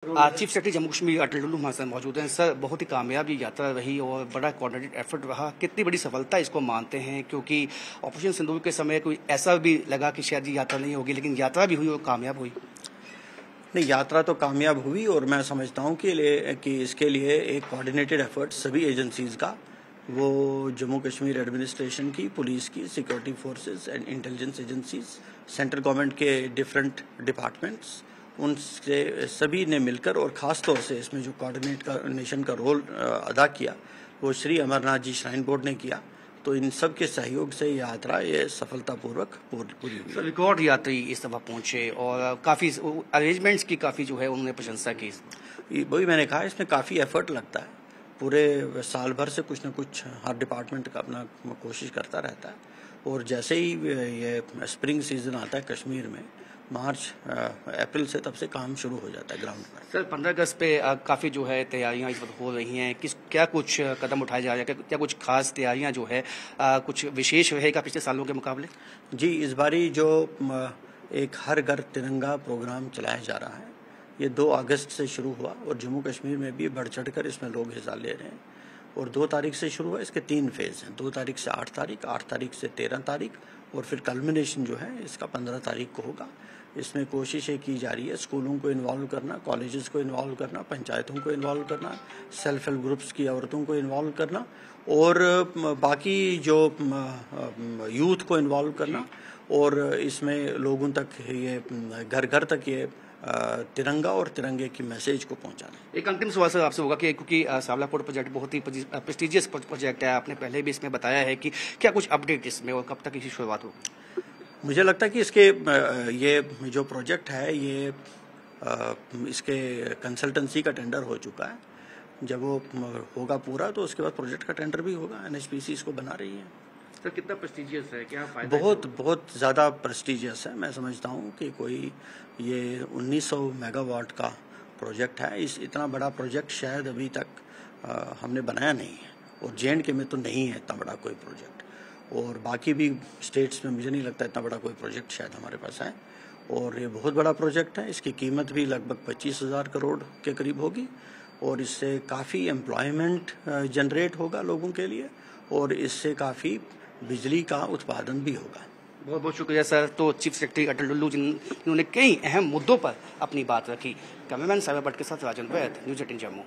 Chief secretary Jammu Kashmir अटल डुल्लू हमारे साथ मौजूद हैं। सर, बहुत ही कामयाब ये यात्रा रही और बड़ा कोऑर्डिनेटेड एफर्ट रहा। कितनी बड़ी सफलता इसको मानते हैं, क्योंकि ऑपरेशन सिंदूर के समय कोई ऐसा भी लगा कि शायद ये यात्रा नहीं होगी, लेकिन यात्रा भी हुई और कामयाब हुई। नहीं, यात्रा तो कामयाब हुई और मैं समझता हूँ कि इसके लिए एक कोऑर्डिनेटेड एफर्ट सभी एजेंसीज का, वो जम्मू कश्मीर एडमिनिस्ट्रेशन की, पुलिस की, security forces and intelligence agencies, central government के डिफरेंट डिपार्टमेंट्स, उनसे सभी ने मिलकर और ख़ास तौर से इसमें जो कोऑर्डिनेशन का रोल अदा किया वो श्री अमरनाथ जी श्राइन बोर्ड ने किया। तो इन सब के सहयोग से यात्रा ये सफलतापूर्वक पूरी हुई। सर, रिकॉर्ड यात्री इस दफा पहुंचे और काफ़ी अरेंजमेंट्स की काफ़ी जो है उन्होंने प्रशंसा की। वही मैंने कहा, इसमें काफ़ी एफर्ट लगता है। पूरे साल भर से कुछ न कुछ हर डिपार्टमेंट का अपना कोशिश करता रहता है और जैसे ही ये स्प्रिंग सीजन आता है कश्मीर में, मार्च अप्रैल से, तब से काम शुरू हो जाता है ग्राउंड पर। सर, 15 अगस्त पे काफ़ी जो है तैयारियां इस वक्त हो रही हैं। क्या कुछ कदम उठाए जा रहे हैं, क्या कुछ खास तैयारियां जो है कुछ विशेष रहेगा पिछले सालों के मुकाबले? जी, इस बारी जो एक हर घर तिरंगा प्रोग्राम चलाया जा रहा है, ये 2 अगस्त से शुरू हुआ और जम्मू कश्मीर में भी बढ़ चढ़कर इसमें लोग हिस्सा ले रहे हैं। और 2 तारीख से शुरू हुआ। इसके 3 फेज हैं, 2 तारीख से 8 तारीख, 8 तारीख से 13 तारीख और फिर कल्मिनेशन जो है इसका 15 तारीख को होगा। इसमें कोशिशें की जा रही है स्कूलों को इन्वॉल्व करना, कॉलेजेस को इन्वॉल्व करना, पंचायतों को इन्वॉल्व करना, सेल्फ हेल्प ग्रुप्स की औरतों को इन्वॉल्व करना और बाकी जो यूथ को इन्वॉल्व करना और इसमें लोगों तक ये घर घर तक ये तिरंगा और तिरंगे की मैसेज को पहुंचाना। एक अंतिम सवाल सर आपसे होगा कि क्योंकि सावला पोर्ट प्रोजेक्ट बहुत ही प्रेस्टिजियस प्रोजेक्ट है, आपने पहले भी इसमें बताया है कि क्या कुछ अपडेट इसमें और कब तक इसकी शुरुआत होगी? मुझे लगता है कि इसके ये जो प्रोजेक्ट है ये इसके कंसल्टेंसी का टेंडर हो चुका है। जब वो होगा पूरा तो उसके बाद प्रोजेक्ट का टेंडर भी होगा। एनएचपीसी इसको बना रही है। तो कितना प्रेस्टिजियस है, क्या फायदा? बहुत ज़्यादा प्रेस्टिजियस है। मैं समझता हूँ कि कोई ये 1900 मेगावाट का प्रोजेक्ट है। इतना बड़ा प्रोजेक्ट शायद अभी तक हमने बनाया नहीं है और जे&के में तो नहीं है इतना बड़ा कोई प्रोजेक्ट, और बाकी भी स्टेट्स में मुझे नहीं लगता इतना बड़ा कोई प्रोजेक्ट शायद हमारे पास है। और ये बहुत बड़ा प्रोजेक्ट है। इसकी कीमत भी लगभग 25,000 करोड़ के करीब होगी और इससे काफ़ी एम्प्लॉयमेंट जनरेट होगा लोगों के लिए और इससे काफ़ी बिजली का उत्पादन भी होगा। बहुत बहुत शुक्रिया सर। तो चीफ सेक्रेटरी अटल डुल्लू जिन्होंने कई अहम मुद्दों पर अपनी बात रखी। कैमरामैन साहिबा भट्ट के साथ राजन वैद, न्यूज़ 18 जम्मू।